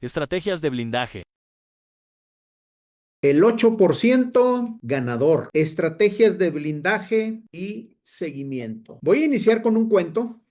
Estrategias de blindaje. El 8% ganador, estrategias de blindaje y seguimiento. Voy a iniciar con un cuento.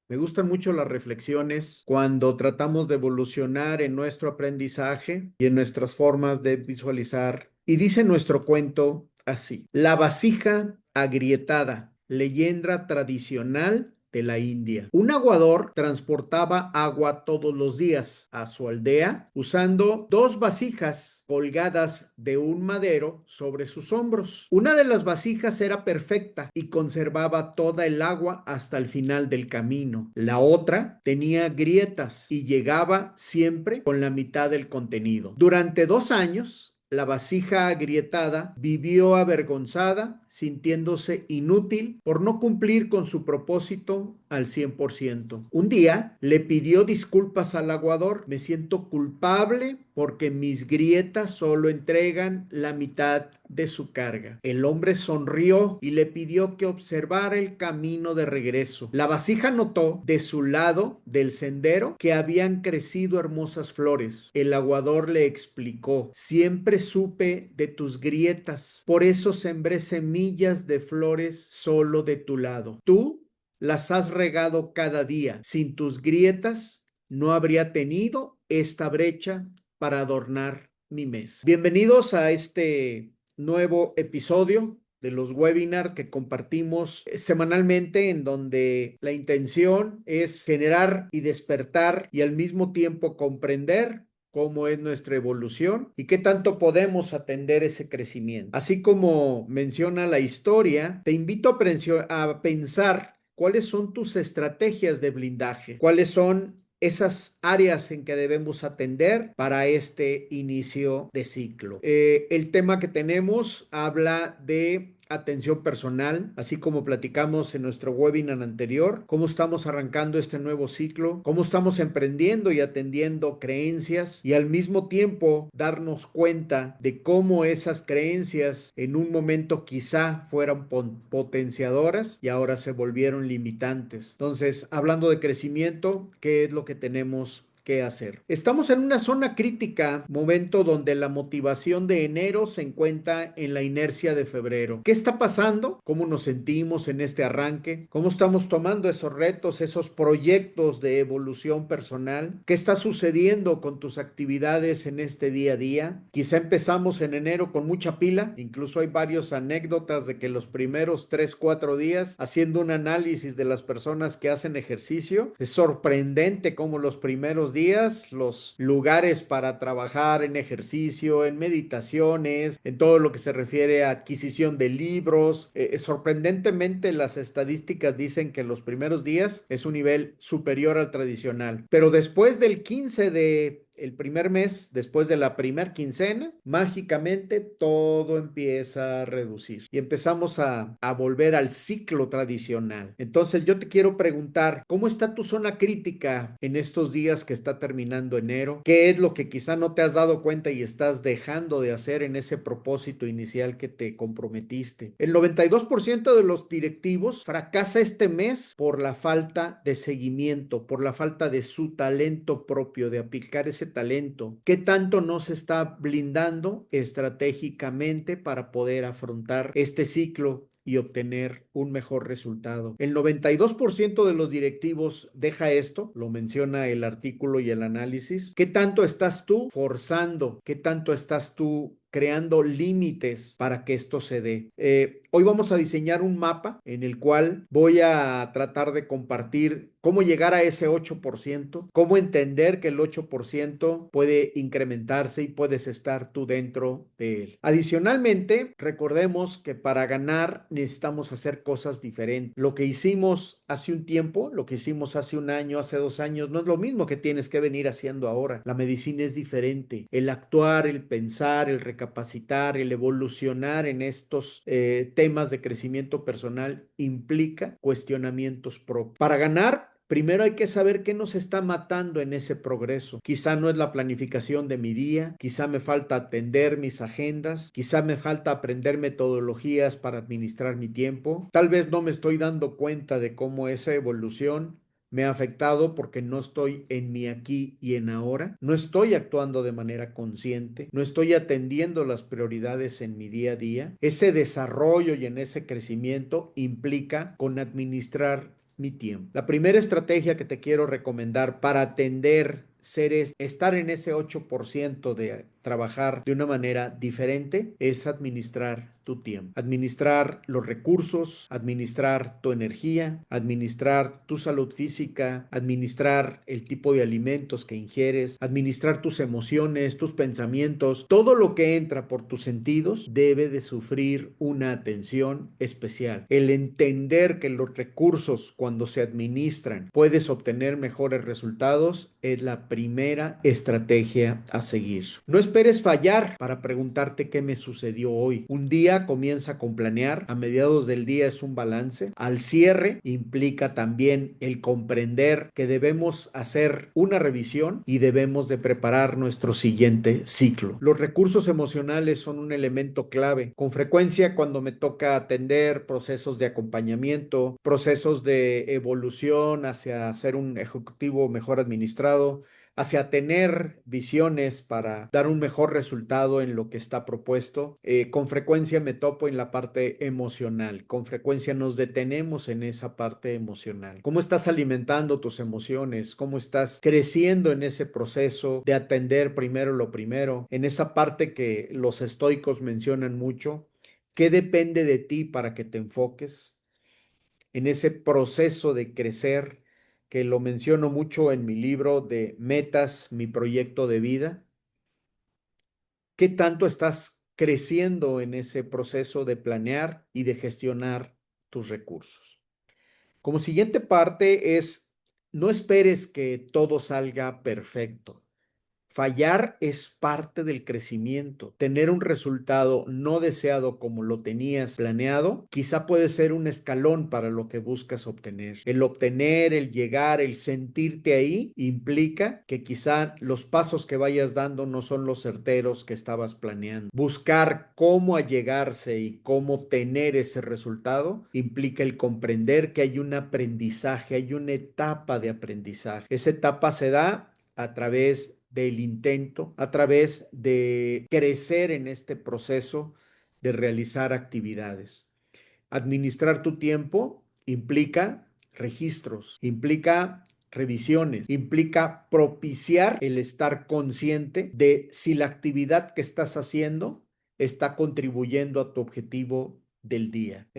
Me gustan mucho las reflexiones cuando tratamos de evolucionar en nuestro aprendizaje y en nuestras formas de visualizar. Y dice nuestro cuento así: La vasija agrietada, leyenda tradicional de la India. Un aguador transportaba agua todos los días a su aldea usando dos vasijas colgadas de un madero sobre sus hombros. Una de las vasijas era perfecta y conservaba toda el agua hasta el final del camino. La otra tenía grietas y llegaba siempre con la mitad del contenido. Durante 2 años, la vasija agrietada vivió avergonzada, sintiéndose inútil por no cumplir con su propósito al 100%. Un día le pidió disculpas al aguador: me siento culpable porque mis grietas solo entregan la mitad de su carga. El hombre sonrió y le pidió que observara el camino de regreso. La vasija notó de su lado del sendero que habían crecido hermosas flores. El aguador le explicó: siempre supe de tus grietas, por eso sembré semillas de flores solo de tu lado. Tú las has regado cada día. Sin tus grietas no habría tenido esta brecha para adornar mi mesa. Bienvenidos a este nuevo episodio de los webinars que compartimos semanalmente, en donde la intención es generar y despertar y al mismo tiempo comprender cómo es nuestra evolución y qué tanto podemos atender ese crecimiento. Así como menciona la historia, te invito a pensar cuáles son tus estrategias de blindaje, cuáles son esas áreas en que debemos atender para este inicio de ciclo. El tema que tenemos habla de atención personal, así como platicamos en nuestro webinar anterior, cómo estamos arrancando este nuevo ciclo, cómo estamos emprendiendo y atendiendo creencias y al mismo tiempo darnos cuenta de cómo esas creencias en un momento quizá fueran potenciadoras y ahora se volvieron limitantes. Entonces, hablando de crecimiento, ¿qué es lo que tenemos que hacer? Estamos en una zona crítica, momento donde la motivación de enero se encuentra en la inercia de febrero. ¿Qué está pasando? ¿Cómo nos sentimos en este arranque? ¿Cómo estamos tomando esos retos, esos proyectos de evolución personal? ¿Qué está sucediendo con tus actividades en este día a día? Quizá empezamos en enero con mucha pila, incluso hay varias anécdotas de que los primeros 3, 4 días, haciendo un análisis de las personas que hacen ejercicio, es sorprendente cómo los primeros días, los lugares para trabajar en ejercicio, en meditaciones, en todo lo que se refiere a adquisición de libros, sorprendentemente las estadísticas dicen que los primeros días es un nivel superior al tradicional, pero después del 15 de el primer mes, después de la primer quincena, mágicamente todo empieza a reducir y empezamos a volver al ciclo tradicional. Entonces yo te quiero preguntar, ¿cómo está tu zona crítica en estos días que está terminando enero? ¿Qué es lo que quizá no te has dado cuenta y estás dejando de hacer en ese propósito inicial que te comprometiste? El 92% de los directivos fracasa este mes por la falta de seguimiento, por la falta de su talento propio, de aplicar ese talento. ¿Qué tanto nos está blindando estratégicamente para poder afrontar este ciclo y obtener un mejor resultado? El 92% de los directivos deja esto, lo menciona el artículo y el análisis. ¿Qué tanto estás tú forzando? ¿Qué tanto estás tú creando límites para que esto se dé? Hoy vamos a diseñar un mapa en el cual voy a tratar de compartir cómo llegar a ese 8%, cómo entender que el 8% puede incrementarse y puedes estar tú dentro de él. Adicionalmente, recordemos que para ganar necesitamos hacer cosas diferentes. Lo que hicimos hace un tiempo, lo que hicimos hace un año, hace 2 años, no es lo mismo que tienes que venir haciendo ahora. La medicina es diferente. El actuar, el pensar, el recapacitar, el evolucionar en estos temas de crecimiento personal implica cuestionamientos propios. Para ganar, primero hay que saber qué nos está matando en ese progreso. Quizá no es la planificación de mi día, quizá me falta atender mis agendas, quizá me falta aprender metodologías para administrar mi tiempo. Tal vez no me estoy dando cuenta de cómo esa evolución Me ha afectado porque no estoy en mi aquí y en ahora, no estoy actuando de manera consciente, no estoy atendiendo las prioridades en mi día a día. Ese desarrollo y en ese crecimiento implica con administrar mi tiempo. La primera estrategia que te quiero recomendar para atender estar en ese 8% de trabajar de una manera diferente es administrar tu tiempo, administrar los recursos, administrar tu energía, administrar tu salud física, administrar el tipo de alimentos que ingieres, administrar tus emociones, tus pensamientos. Todo lo que entra por tus sentidos debe de sufrir una atención especial. El entender que los recursos, cuando se administran, puedes obtener mejores resultados es la primera estrategia a seguir. No esperes fallar para preguntarte qué me sucedió hoy. Un día comienza con planear, a mediados del día es un balance, al cierre implica también el comprender que debemos hacer una revisión y debemos de preparar nuestro siguiente ciclo. Los recursos emocionales son un elemento clave. Con frecuencia cuando me toca atender procesos de acompañamiento, procesos de evolución hacia ser un ejecutivo mejor administrado, hacia tener visiones para dar un mejor resultado en lo que está propuesto. Con frecuencia me topo en la parte emocional, con frecuencia nos detenemos en esa parte emocional. ¿Cómo estás alimentando tus emociones? ¿Cómo estás creciendo en ese proceso de atender primero lo primero? En esa parte que los estoicos mencionan mucho, ¿qué depende de ti para que te enfoques en ese proceso de crecer, que lo menciono mucho en mi libro de Metas, mi proyecto de vida? ¿Qué tanto estás creciendo en ese proceso de planear y de gestionar tus recursos? Como siguiente parte es, no esperes que todo salga perfecto. Fallar es parte del crecimiento. Tener un resultado no deseado como lo tenías planeado, quizá puede ser un escalón para lo que buscas obtener. El obtener, el llegar, el sentirte ahí implica que quizá los pasos que vayas dando no son los certeros que estabas planeando. Buscar cómo allegarse y cómo tener ese resultado implica el comprender que hay un aprendizaje, hay una etapa de aprendizaje. Esa etapa se da a través del intento, a través de crecer en este proceso de realizar actividades. Administrar tu tiempo implica registros, implica revisiones, implica propiciar el estar consciente de si la actividad que estás haciendo está contribuyendo a tu objetivo del día.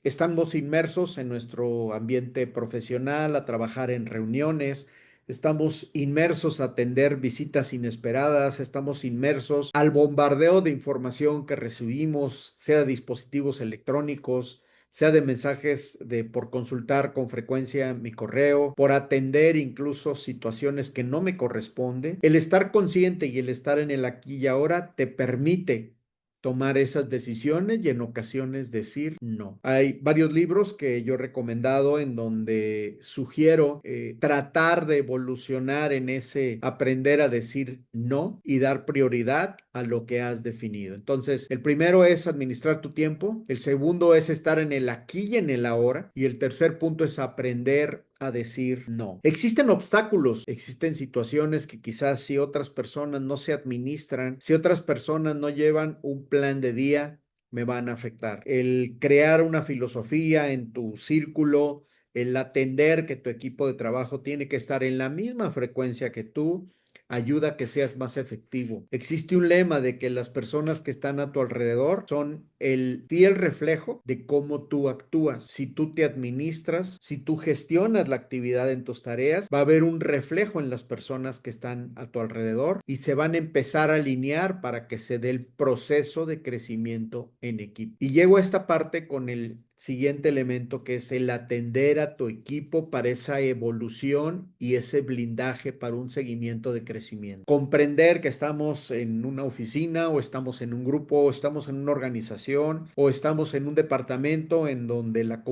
Estamos inmersos en nuestro ambiente profesional, a trabajar en reuniones, estamos inmersos a atender visitas inesperadas, estamos inmersos al bombardeo de información que recibimos, sea de dispositivos electrónicos, sea de mensajes por consultar con frecuencia mi correo, por atender incluso situaciones que no me corresponden. El estar consciente y el estar en el aquí y ahora te permite tomar esas decisiones y en ocasiones decir no. Hay varios libros que yo he recomendado en donde sugiero tratar de evolucionar en ese aprender a decir no y dar prioridad a lo que has definido. Entonces, el primero es administrar tu tiempo, el segundo es estar en el aquí y en el ahora, y el tercer punto es aprender a decir no. Existen obstáculos, existen situaciones que quizás si otras personas no se administran, si otras personas no llevan un plan de día, me van a afectar. El crear una filosofía en tu círculo, el atender que tu equipo de trabajo tiene que estar en la misma frecuencia que tú, ayuda a que seas más efectivo. Existe un lema de que las personas que están a tu alrededor son el fiel reflejo de cómo tú actúas. Si tú te administras, si tú gestionas la actividad en tus tareas, va a haber un reflejo en las personas que están a tu alrededor y se van a empezar a alinear para que se dé el proceso de crecimiento en equipo. Y llego a esta parte con el siguiente elemento, que es el atender a tu equipo para esa evolución y ese blindaje para un seguimiento de crecimiento. Comprender que estamos en una oficina o estamos en un grupo o estamos en una organización o estamos en un departamento en donde la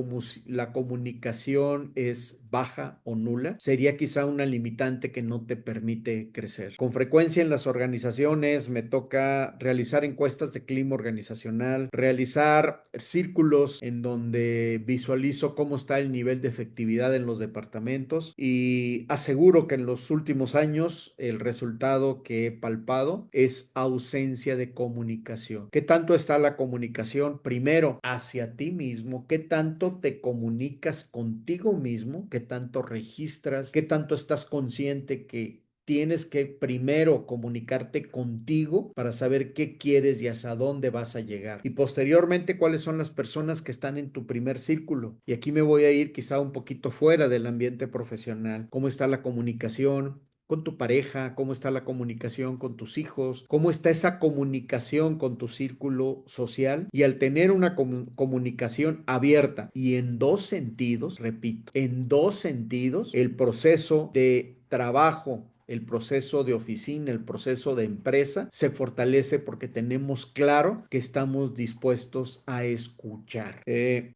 comunicación es baja o nula, sería quizá una limitante que no te permite crecer. Con frecuencia en las organizaciones me toca realizar encuestas de clima organizacional, realizar círculos en donde donde visualizo cómo está el nivel de efectividad en los departamentos y aseguro que en los últimos años el resultado que he palpado es ausencia de comunicación. ¿Qué tanto está la comunicación? Primero, hacia ti mismo. ¿Qué tanto te comunicas contigo mismo? ¿Qué tanto registras? ¿Qué tanto estás consciente que tienes que primero comunicarte contigo para saber qué quieres y hasta dónde vas a llegar? Y posteriormente, cuáles son las personas que están en tu primer círculo. Y aquí me voy a ir quizá un poquito fuera del ambiente profesional. ¿Cómo está la comunicación con tu pareja? ¿Cómo está la comunicación con tus hijos? ¿Cómo está esa comunicación con tu círculo social? Y al tener una comunicación abierta y en dos sentidos, repito, en dos sentidos, el proceso de trabajo, el proceso de oficina, el proceso de empresa se fortalece porque tenemos claro que estamos dispuestos a escuchar.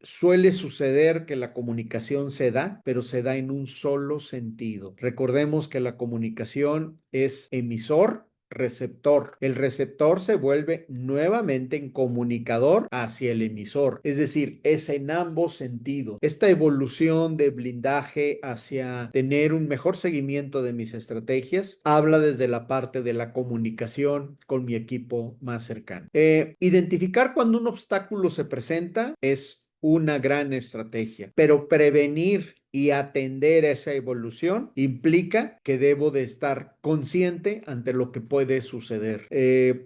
Suele suceder que la comunicación se da, pero se da en un solo sentido. Recordemos que la comunicación es emisor, receptor. El receptor se vuelve nuevamente en comunicador hacia el emisor, es decir, es en ambos sentidos. Esta evolución de blindaje hacia tener un mejor seguimiento de mis estrategias habla desde la parte de la comunicación con mi equipo más cercano. Identificar cuando un obstáculo se presenta es una gran estrategia, pero prevenir y atender esa evolución implica que debo de estar consciente ante lo que puede suceder.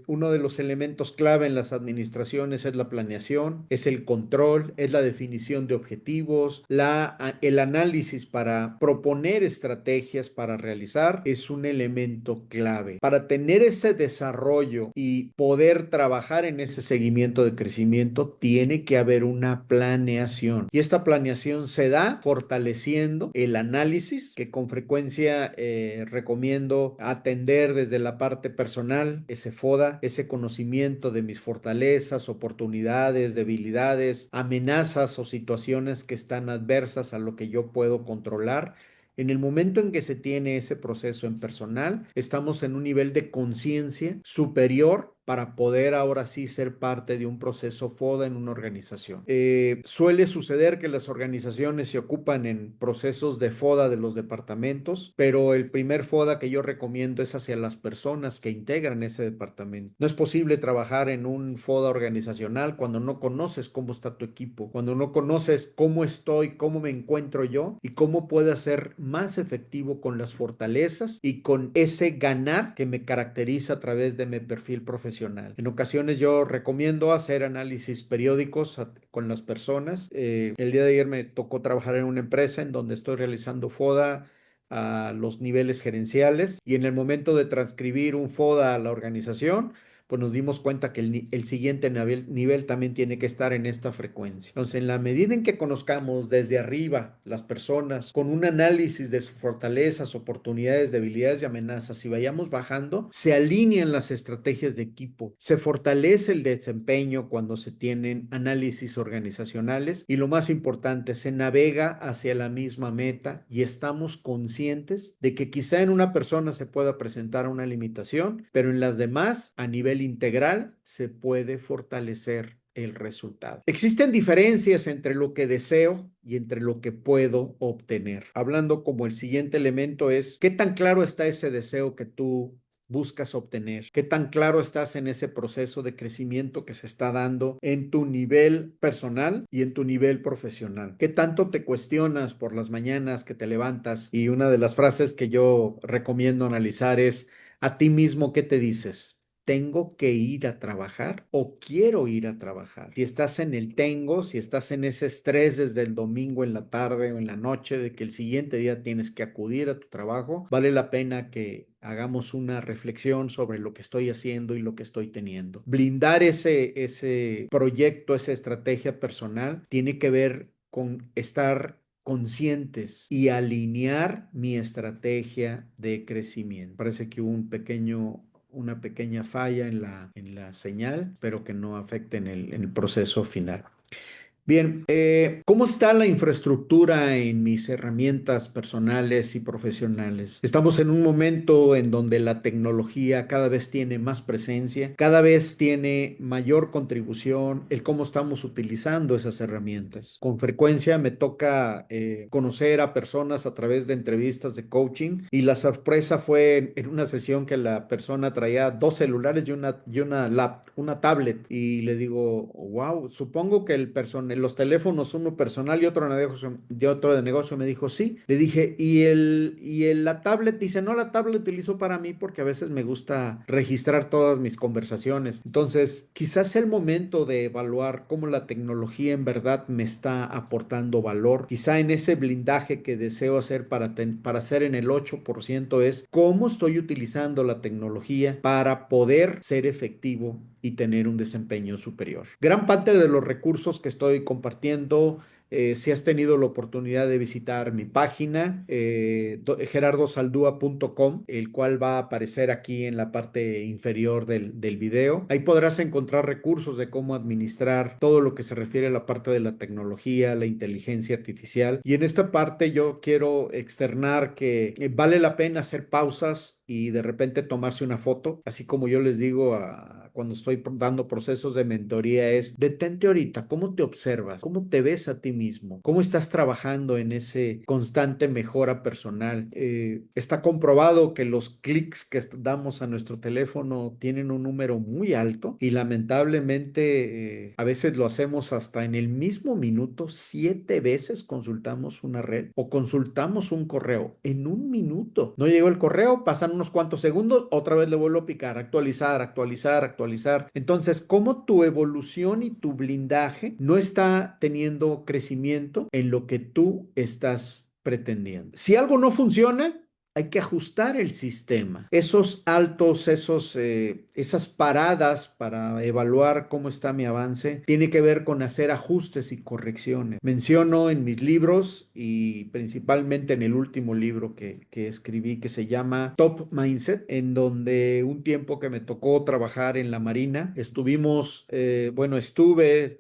Uno de los elementos clave en las administraciones es la planeación, es el control, es la definición de objetivos, el análisis para proponer estrategias para realizar es un elemento clave. Para tener ese desarrollo y poder trabajar en ese seguimiento de crecimiento, tiene que haber una planeación. Y esta planeación se da fortaleciendo el análisis, que con frecuencia recomiendo atender desde la parte personal, ese FODA, ese conocimiento de mis fortalezas, oportunidades, debilidades, amenazas o situaciones que están adversas a lo que yo puedo controlar. En el momento en que se tiene ese proceso en personal, estamos en un nivel de conciencia superior para poder ahora sí ser parte de un proceso FODA en una organización. Suele suceder que las organizaciones se ocupan en procesos de FODA de los departamentos, pero el primer FODA que yo recomiendo es hacia las personas que integran ese departamento. No es posible trabajar en un FODA organizacional cuando no conoces cómo está tu equipo, cuando no conoces cómo estoy, cómo me encuentro yo y cómo puedo ser más efectivo con las fortalezas y con ese ganar que me caracteriza a través de mi perfil profesional. En ocasiones yo recomiendo hacer análisis periódicos con las personas. El día de ayer me tocó trabajar en una empresa en donde estoy realizando FODA a los niveles gerenciales y en el momento de transcribir un FODA a la organización, pues nos dimos cuenta que el siguiente nivel también tiene que estar en esta frecuencia. Entonces, en la medida en que conozcamos desde arriba las personas con un análisis de sus fortalezas, oportunidades, debilidades y amenazas y vayamos bajando, se alinean las estrategias de equipo, se fortalece el desempeño cuando se tienen análisis organizacionales y lo más importante, se navega hacia la misma meta y estamos conscientes de que quizá en una persona se pueda presentar una limitación, pero en las demás, a nivel integral, se puede fortalecer el resultado. Existen diferencias entre lo que deseo y entre lo que puedo obtener. Hablando como el siguiente elemento es, ¿qué tan claro está ese deseo que tú buscas obtener? ¿Qué tan claro estás en ese proceso de crecimiento que se está dando en tu nivel personal y en tu nivel profesional? ¿Qué tanto te cuestionas por las mañanas que te levantas? Y una de las frases que yo recomiendo analizar es, a ti mismo, ¿qué te dices? ¿Tengo que ir a trabajar o quiero ir a trabajar? Si estás en el tengo, si estás en ese estrés desde el domingo en la tarde o en la noche de que el siguiente día tienes que acudir a tu trabajo, vale la pena que hagamos una reflexión sobre lo que estoy haciendo y lo que estoy teniendo. Blindar ese proyecto, esa estrategia personal, tiene que ver con estar conscientes y alinear mi estrategia de crecimiento. Parece que hubo una pequeña falla en la señal, pero que no afecte en el proceso final. Bien, ¿cómo está la infraestructura en mis herramientas personales y profesionales? Estamos en un momento en donde la tecnología cada vez tiene más presencia, cada vez tiene mayor contribución el cómo estamos utilizando esas herramientas. Con frecuencia me toca conocer a personas a través de entrevistas de coaching y la sorpresa fue en una sesión que la persona traía dos celulares una tablet y le digo, wow, supongo que los teléfonos, uno personal y otro de negocio, me dijo, sí. Le dije, la tablet? Dice, no, la tablet utilizo para mí porque a veces me gusta registrar todas mis conversaciones. Entonces, quizás sea el momento de evaluar cómo la tecnología en verdad me está aportando valor. Quizá en ese blindaje que deseo hacer para hacer en el 8% es cómo estoy utilizando la tecnología para poder ser efectivo y tener un desempeño superior. Gran parte de los recursos que estoy compartiendo, si has tenido la oportunidad de visitar mi página, gerardosaldua.com, el cual va a aparecer aquí en la parte inferior del video. Ahí podrás encontrar recursos de cómo administrar todo lo que se refiere a la parte de la tecnología, la inteligencia artificial. Y en esta parte yo quiero externar que vale la pena hacer pausas y de repente tomarse una foto, así como yo les digo cuando estoy dando procesos de mentoría, es detente ahorita, ¿cómo te observas? ¿Cómo te ves a ti mismo? ¿Cómo estás trabajando en ese constante mejora personal? Está comprobado que los clics que damos a nuestro teléfono tienen un número muy alto y lamentablemente a veces lo hacemos hasta en el mismo minuto, 7 veces consultamos una red o consultamos un correo en un minuto. No llegó el correo, pasan unos cuantos segundos, otra vez le vuelvo a picar, actualizar, actualizar, actualizar. Entonces, ¿cómo tu evolución y tu blindaje no está teniendo crecimiento en lo que tú estás pretendiendo? Si algo no funciona, hay que ajustar el sistema. Esos altos, esas paradas para evaluar cómo está mi avance, tiene que ver con hacer ajustes y correcciones. Menciono en mis libros y principalmente en el último libro que escribí que se llama Top Mindset, en donde un tiempo que me tocó trabajar en la Marina, estuve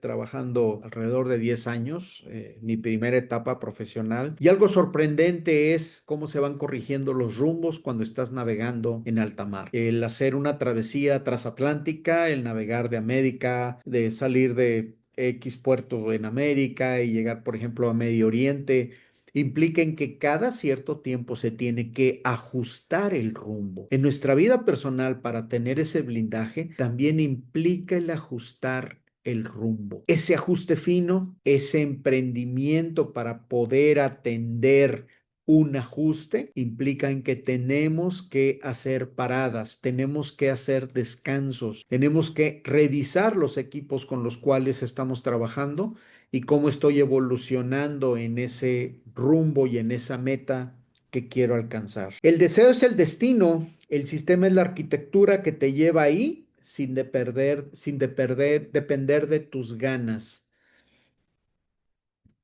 trabajando alrededor de 10 años, mi primera etapa profesional, y algo sorprendente es cómo se van corrigiendo los rumbos cuando estás navegando en alta mar. El hacer una travesía transatlántica, el navegar de América, de salir de X puerto en América y llegar, por ejemplo, a Medio Oriente, implica en que cada cierto tiempo se tiene que ajustar el rumbo. En nuestra vida personal, para tener ese blindaje, también implica el ajustar el rumbo. Ese ajuste fino, ese emprendimiento para poder atender un ajuste implica en que tenemos que hacer paradas, tenemos que hacer descansos, tenemos que revisar los equipos con los cuales estamos trabajando y cómo estoy evolucionando en ese rumbo y en esa meta que quiero alcanzar. El deseo es el destino, el sistema es la arquitectura que te lleva ahí sin depender de tus ganas.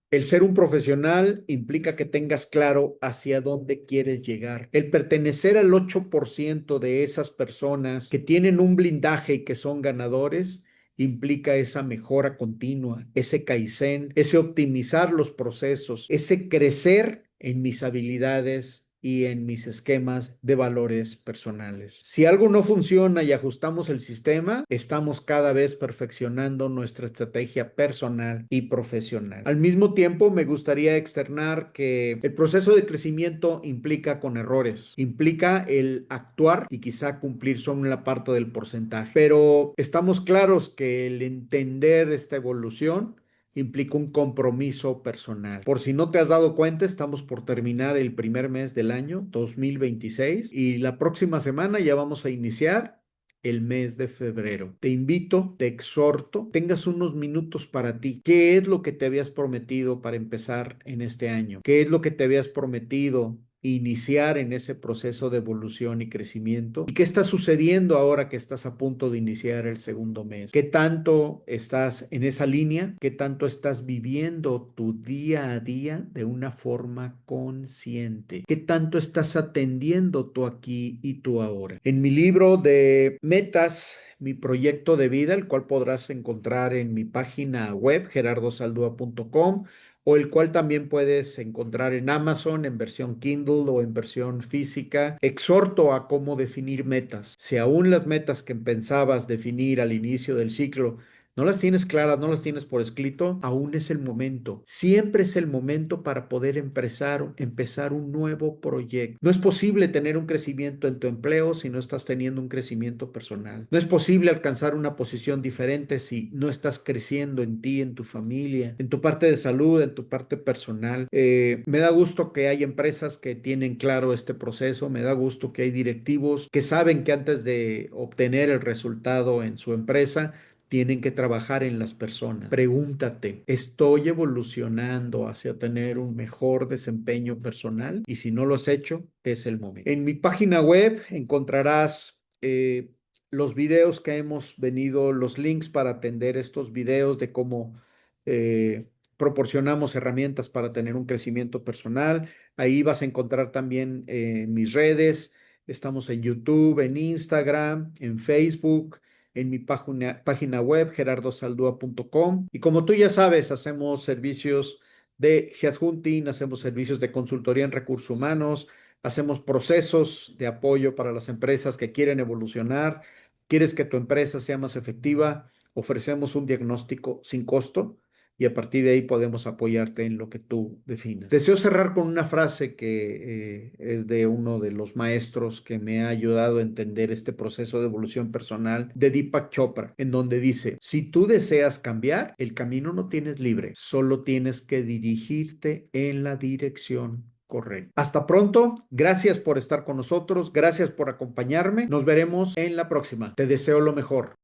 El ser un profesional implica que tengas claro hacia dónde quieres llegar. El pertenecer al 8% de esas personas que tienen un blindaje y que son ganadores implica esa mejora continua, ese Kaizen, ese optimizar los procesos, ese crecer en mis habilidades y en mis esquemas de valores personales. Si algo no funciona y ajustamos el sistema, estamos cada vez perfeccionando nuestra estrategia personal y profesional. Al mismo tiempo, me gustaría externar que el proceso de crecimiento implica con errores, implica el actuar y quizá cumplir solo la parte del porcentaje, pero estamos claros que el entender esta evolución implica un compromiso personal. Por si no te has dado cuenta, estamos por terminar el primer mes del año 2026 y la próxima semana ya vamos a iniciar el mes de febrero. Te invito, te exhorto, tengas unos minutos para ti. ¿Qué es lo que te habías prometido para empezar en este año? ¿Qué es lo que te habías prometido iniciar en ese proceso de evolución y crecimiento? ¿Y qué está sucediendo ahora que estás a punto de iniciar el segundo mes? ¿Qué tanto estás en esa línea? ¿Qué tanto estás viviendo tu día a día de una forma consciente? ¿Qué tanto estás atendiendo tu aquí y tu ahora? En mi libro de metas, mi proyecto de vida, el cual podrás encontrar en mi página web, gerardosaldua.com, o el cual también puedes encontrar en Amazon en versión Kindle o en versión física. Exhorto a cómo definir metas. Si aún las metas que pensabas definir al inicio del ciclo no las tienes claras, no las tienes por escrito, aún es el momento. Siempre es el momento para poder empezar un nuevo proyecto. No es posible tener un crecimiento en tu empleo si no estás teniendo un crecimiento personal. No es posible alcanzar una posición diferente si no estás creciendo en ti, en tu familia, en tu parte de salud, en tu parte personal. Me da gusto que hay empresas que tienen claro este proceso. Me da gusto que hay directivos que saben que antes de obtener el resultado en su empresa, tienen que trabajar en las personas. Pregúntate, ¿estoy evolucionando hacia tener un mejor desempeño personal? Y si no lo has hecho, es el momento. En mi página web encontrarás los videos que hemos venido, los links para atender estos videos de cómo proporcionamos herramientas para tener un crecimiento personal. Ahí vas a encontrar también mis redes. Estamos en YouTube, en Instagram, en Facebook, en mi página web, gerardosaldua.com. Y como tú ya sabes, hacemos servicios de headhunting, hacemos servicios de consultoría en recursos humanos, hacemos procesos de apoyo para las empresas que quieren evolucionar. ¿Quieres que tu empresa sea más efectiva? Ofrecemos un diagnóstico sin costo y a partir de ahí podemos apoyarte en lo que tú definas. Deseo cerrar con una frase que es de uno de los maestros que me ha ayudado a entender este proceso de evolución personal, de Deepak Chopra, en donde dice: si tú deseas cambiar, el camino no tienes libre, solo tienes que dirigirte en la dirección correcta. Hasta pronto, gracias por estar con nosotros, gracias por acompañarme, nos veremos en la próxima. Te deseo lo mejor.